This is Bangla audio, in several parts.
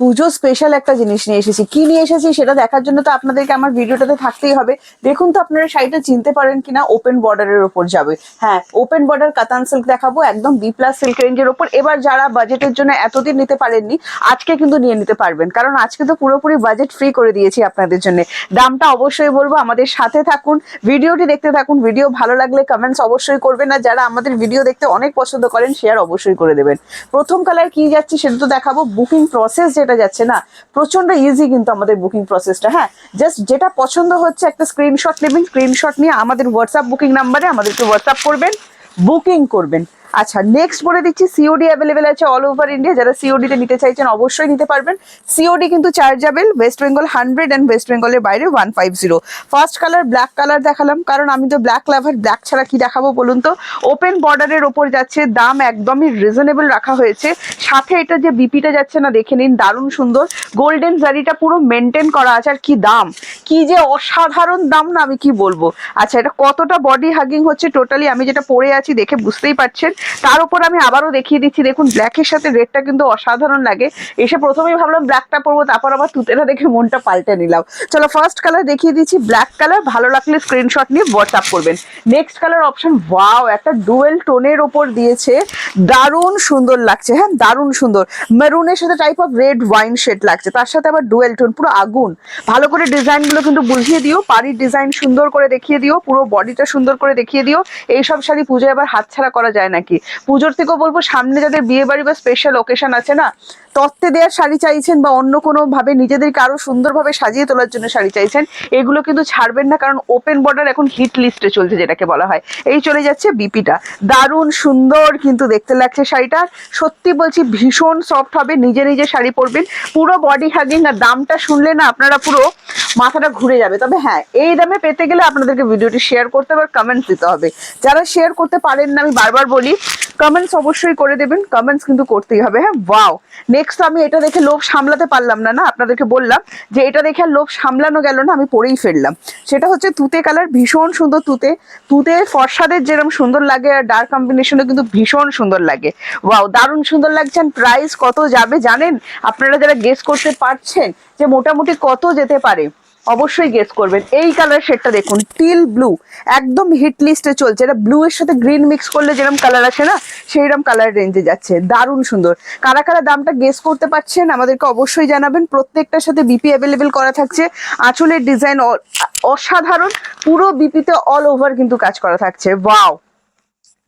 পুজো স্পেশাল একটা জিনিস নিয়ে এসেছি। কি নিয়ে এসেছি সেটা দেখার জন্য তো আপনাদেরকে আমার ভিডিওটাতে থাকতেই হবে। দেখুন তো আপনারা শাড়িটা চিনতে পারেন কিনা, ওপেন বর্ডারের ওপর যাবে। হ্যাঁ, ওপেন বর্ডার কাতান সিল্ক দেখাবো, একদম বি প্লাস সিল্ক রেঞ্জের ওপর। এবার যারা বাজেটের জন্য এতদিন নিতে পারেননি, আজকে কিন্তু নিয়ে নিতে পারবেন, কারণ আজকে তো পুরোপুরি বাজেট ফ্রি করে দিয়েছি আপনাদের জন্য। দামটা অবশ্যই বলবো, আমাদের সাথে থাকুন, ভিডিওটি দেখতে থাকুন। ভিডিও ভালো লাগলে কমেন্টস অবশ্যই করবেন, আর যারা আমাদের ভিডিও দেখতে অনেক পছন্দ করেন শেয়ার অবশ্যই করে দেবেন। প্রথম কালার কি যাচ্ছে সেটা তো দেখাবো। বুকিং প্রসেস যেটা যাচ্ছে না, প্রচন্ড ইজি কিন্তু আমাদের বুকিং প্রসেসটা। হ্যাঁ, জাস্ট যেটা পছন্দ হচ্ছে একটা স্ক্রিনশট নেবেন, স্ক্রিনশট নিয়ে আমাদের হোয়াটসঅ্যাপ বুকিং নাম্বারে আমাদেরকে হোয়াটসঅ্যাপ করবেন, বুকিং করবেন। আচ্ছা, নেক্সট বলে দিচ্ছি, সিওডি অ্যাভেলেবেল আছে অল ওভার ইন্ডিয়া। যারা সিওডি তে নিতে চাইছেন অবশ্যই নিতে পারবেন। সিওডি কিন্তু chargeable, West Bengal 100 and West বেঙ্গলের বাইরে 150। ফার্স্ট কালার ব্ল্যাক কালার দেখালাম, কারণ আমি তো ব্ল্যাক লাভার, ব্ল্যাক ছাড়া কি দেখাবো বলুন তো। ওপেন বর্ডারের ওপর যাচ্ছে, দাম একদমই রিজনেবল রাখা হয়েছে। সাথে এটা যে বিপিটা যাচ্ছে না, দেখে নিন, দারুণ সুন্দর। গোল্ডেন জারিটা পুরো মেনটেন করা আছে। আর কি দাম, কি যে অসাধারণ দাম না, আমি কি বলবো। আচ্ছা, এটা কতটা বডি হাগিং হচ্ছে টোটালি আমি যেটা পরে আছি দেখে বুঝতেই পারছেন। তার উপর আমি আবারও দেখিয়ে দিচ্ছি, দেখুন ব্ল্যাকের সাথে রেডটা কিন্তু অসাধারণ লাগে। এসে প্রথমেই ভাবলাম ব্ল্যাকটা পরবো, তারপর আবার তুতেটা দেখে মনটা পাল্টে নিলাম। চলো ফার্স্ট কালার দেখিয়ে দিচ্ছি, ব্ল্যাক কালার। ভালো লাগলে স্ক্রিনশট নিয়ে হোয়াটসঅ্যাপ করবেন। নেক্সট কালার অপশন, ওয়াও, একটা ডুয়েল টোনের ওপর দিয়েছে, দারুণ সুন্দর লাগছে। হ্যাঁ, দারুণ সুন্দর। মেরুনের সাথে type of red wine shade লাগছে, তার সাথে আবার ডুয়েল টোন, পুরো আগুন। ভালো করে ডিজাইনগুলো কিন্তু বুঝিয়ে দিও, পাড়ির ডিজাইন সুন্দর করে দেখিয়ে দিও, পুরো বডিটা সুন্দর করে দেখিয়ে দিও। এইসব শাড়ি পুজোয় আবার হাতছাড়া করা যায় নাকি। পুজোর থেকেও বলবো, সামনে যাদের বিয়ে বাড়ি বা স্পেশাল ওকেশন আছে না, তত্ত্বে দেওয়ার শাড়ি চাইছেন বা অন্য কোনো ভাবে নিজেদেরকে আরো সুন্দরভাবে সাজিয়ে তোলার জন্য শাড়ি চাইছেন, এগুলো কিন্তু ছাড়বেন না, কারণ ওপেন বর্ডার এখন হিট লিস্টে চলছে যেটাকে বলা হয়। এই চলে যাচ্ছে বিপিটা, দারুণ সুন্দর কিন্তু দেখতে লাগছে শাড়িটা। সত্যি বলছি, ভীষণ সফট হবে, নিজে নিজে শাড়ি পরবেন, পুরো বডি হাগিং। আর দামটা শুনলে না আপনারা পুরো মাথাটা ঘুরে যাবে। তবে হ্যাঁ, এই দামে পেতে গেলে আপনাদেরকে ভিডিওটি শেয়ার করতে হবে, কমেন্টস দিতে হবে। যারা শেয়ার করতে পারেন না, আমি বারবার বলি, কমেন্টস অবশ্যই করে দেবেন, কমেন্টস কিন্তু করতেই হবে। হ্যাঁ, ওয়াও। নেক্সট আমি এটা দেখে লোভ সামলাতে পারলাম না, আপনাদেরকে বললাম যে এটা দেখে আর লোভ সামলানো গেল না, আমি পরেই ফেললাম। সেটা হচ্ছে তুতে কালার, ভীষণ সুন্দর তুতে। তুতে ফর্সাদের যেরকম সুন্দর লাগে, আর ডার্ক কম্বিনেশনে কিন্তু ভীষণ সুন্দর লাগে। ওয়াও, দারুণ সুন্দর লাগছে। প্রাইস কত যাবে জানেন? আপনারা যারা গেস করতে পারছেন যে মোটামুটি কত যেতে পারে, অবশ্যই গেস করবেন। এই কালার শেডটা দেখুন, টিল ব্লু, একদম হিট লিস্টে চলছে। এটা ব্লু এর সাথে গ্রিন মিক্স করলে যেরকম কালার আছে না, সেইরকম কালার রেঞ্জে যাচ্ছে, দারুণ সুন্দর। কারা কারা দামটা গেস করতে পারছেন আমাদেরকে অবশ্যই জানাবেন। প্রত্যেকটার সাথে বিপি অ্যাভেলেবেল করা থাকছে। আঁচলের ডিজাইন অসাধারণ, পুরো বিপিতে অল ওভার কিন্তু কাজ করা থাকছে। ওয়াও,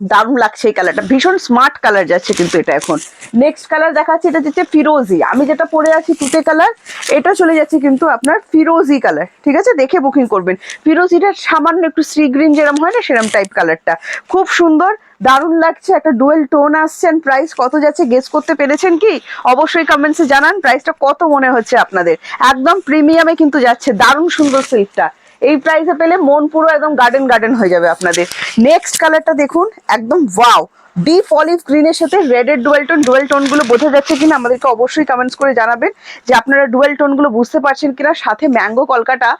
দারুণ লাগছে এই কালারটা, ভীষণ স্মার্ট কালার যাচ্ছে কিন্তু এটা এখন। নেক্সট কালার দেখাচ্ছি, এটা যাচ্ছে ফিরোজি। আমি যেটা পরে আছি তুতে কালার, এটা চলে যাচ্ছে কিন্তু আপনার ফিরোজি কালার। ঠিক আছে, দেখে বুকিং করবেন। ফিরোজিটা সামান্য একটু সি গ্রিন যেরকম হয় না, সেরকম টাইপ কালারটা, খুব সুন্দর, দারুণ লাগছে। একটা ডুয়েল টোন আসছে। প্রাইস কত যাচ্ছে গেস করতে পেরেছেন কি? অবশ্যই কমেন্টসে জানান প্রাইসটা কত মনে হচ্ছে আপনাদের। একদম প্রিমিয়ামে কিন্তু যাচ্ছে, দারুণ সুন্দর সিল্কটা। এই প্রাইসে পেলে মন পুরো একদম গার্ডেন গার্ডেন হয়ে যাবে আপনাদের। নেক্সট কালারটা দেখুন, একদম ওয়াও, ডিপ অলিভ গ্রিনের সাথে রেডের ডুয়েল টোন। ডুয়েল টোনগুলো বোঝা যাচ্ছে কিনা আমাদেরকে অবশ্যই কমেন্টস করে জানাবেন যে আপনারা ডুয়েল টোনগুলো বুঝতে পারছেন কিনা। সাথে ম্যাঙ্গো কলকাটা,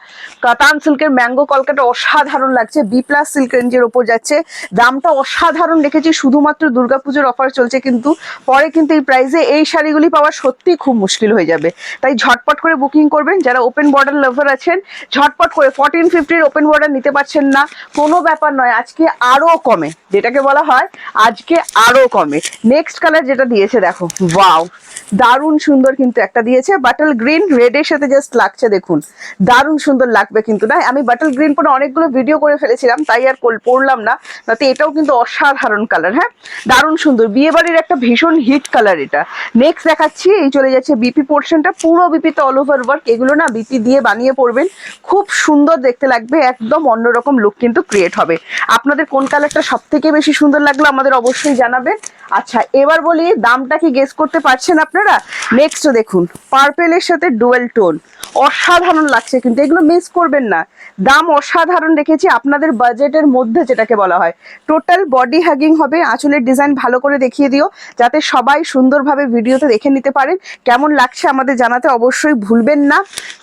কাতান সিল্কের ম্যাঙ্গো কলকাটা অসাধারণ লাগছে, বি প্লাস সিল্ক রেঞ্জের ওপর যাচ্ছে। দামটা অসাধারণ রেখেছি, শুধুমাত্র দুর্গাপুজোর অফার চলছে কিন্তু, পরে কিন্তু এই প্রাইসে এই শাড়িগুলি পাওয়া সত্যি খুব মুশকিল হয়ে যাবে। তাই ঝটপট করে বুকিং করবেন। যারা ওপেন বর্ডার লাভার আছেন, ঝটপট করে 1450 ওপেন বর্ডার নিতে পারছেন না, কোনো ব্যাপার নয়, আজকে আরো কমে, যেটাকে বলা হয় আজকে আরো কমে। নেক্সট কালার যেটা দিয়েছে দেখো, ওয়াও, দারুণ সুন্দর কিন্তু একটা দিয়েছে, বাটল গ্রিন রেডের সাথে জাস্ট লাগছে, দেখুন দারুণ সুন্দর লাগবে কিন্তু। না, আমি বাটল গ্রিন পরে অনেকগুলো ভিডিও করে ফেলেছিলাম, তাই আর পড়লাম না, তাতে এটাও কিন্তু অসাধারণ কালার। হ্যাঁ, দারুণ সুন্দর, বিয়ে বাড়ির একটা ভীষণ হিট কালার এটা। নেক্সট দেখাচ্ছি, এই চলে যাচ্ছে বিপি পোর্শনটা, পুরো বিপিতে অল ওভার ওয়ার্ক। এগুলো না বিপি দিয়ে বানিয়ে পড়বেন, খুব সুন্দর দেখতে লাগবে, একদম অন্যরকম লুক কিন্তু ক্রিয়েট হবে। আপনাদের কোন কালারটা সব থেকে বেশি সুন্দর লাগলো আমাদের অবশ্যই জানাবেন। আচ্ছা, এবার বলি দামটা কি গেস করতে পারছেন আপনারা? নেক্সট দেখুন, পার্পেলের সাথে ডুয়েল টোন, অসাধারণ লাগছে কিন্তু, এগুলো মিস করবেন না। দাম অসাধারণ রেখেছি আপনাদের বাজেটের মধ্যে, যেটাকে বলা হয় টোটাল বডি হ্যাগিং হবে। আঁচলের ডিজাইন ভালো করে দেখিয়ে দিও, যাতে সবাই সুন্দরভাবে ভিডিওতে দেখে নিতে পারেন। কেমন লাগছে আমাদের জানাতে অবশ্যই ভুলবেন না।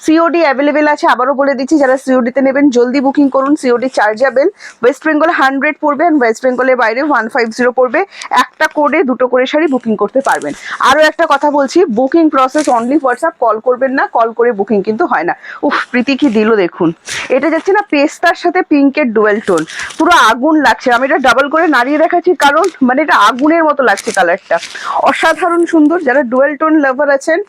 সিওডি অ্যাভেলেবেল আছে, আবারও বলে দিচ্ছি, যারা সিওডিতে নেবেন জলদি বুকিং করুন। সিওডি চার্জেবল, ওয়েস্ট বেঙ্গল 100 পড়বে, ওয়েস্ট বেঙ্গলের বাইরে 150 পড়বে। একটা কোডে 2টো করে শাড়ি বুকিং করতে পারবেন। আরো একটা কথা বলছি, booking process only WhatsApp, call করবেন না, কল করে বুকিং কিন্তু হয় না। উফ, প্রীতি কি দিল দেখুন, এটা যাচ্ছে না পেস্তার সাথে পিঙ্কের ডুয়েল টোন, পুরো আগুন লাগছে। আমি এটা ডাবল করে নাড়িয়ে দেখাচ্ছি কারণ মানে এটা আগুনের মতো লাগছে কালারটা, অসাধারণ সুন্দর। যারা ডুয়েল টোন লাভার আছেন,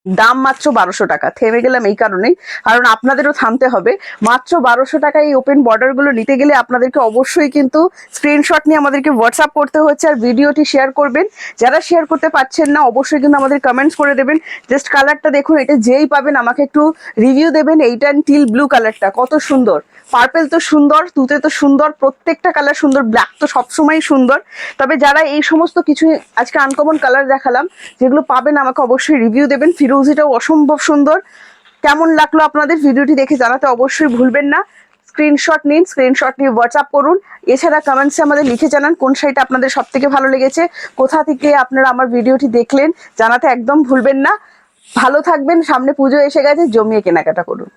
দাম মাত্র 1200 টাকা। থেমে গেলাম এই কারণেই, কারণ আপনাদেরও থামতে হবে। মাত্র 1200 টাকায় এই ওপেন বর্ডার গুলো নিতে গেলে আপনাদেরকে অবশ্যই কিন্তু স্ক্রিনশট নিয়ে আমাদেরকে হোয়াটসঅ্যাপ করতে হচ্ছে, আর ভিডিওটি শেয়ার করবেন। যারা শেয়ার করতে পারছেন না অবশ্যই কিন্তু আমাদের কমেন্টস করে দেবেন। জাস্ট কালারটা দেখুন, এটা যেই পাবেন আমাকে একটু রিভিউ দেবেন। এইটা টিল ব্লু কালারটা কত সুন্দর, পার্পেল তো সুন্দর, তুতে তো সুন্দর, প্রত্যেকটা কালার সুন্দর, ব্ল্যাক তো সবসময় সুন্দর। তবে যারা এই সমস্ত কিছু আজকে আনকমন কালার দেখালাম যেগুলো পাবেন আমাকে অবশ্যই রিভিউ দেবেন। ফিরোজিটাও অসম্ভব সুন্দর। কেমন লাগলো আপনাদের ভিডিওটি দেখে জানাতে অবশ্যই ভুলবেন না। স্ক্রিনশট নিন, স্ক্রিনশট নিয়ে হোয়াটসঅ্যাপ করুন। এছাড়া কমেন্টসে আমাদের লিখে জানান কোন শাড়িটা আপনাদের সব থেকে ভালো লেগেছে, কোথা থেকে আপনারা আমার ভিডিওটি দেখলেন, জানাতে একদম ভুলবেন না। ভালো থাকবেন, সামনে পুজো এসে গেছে, জমিয়ে কেনাকাটা করুন।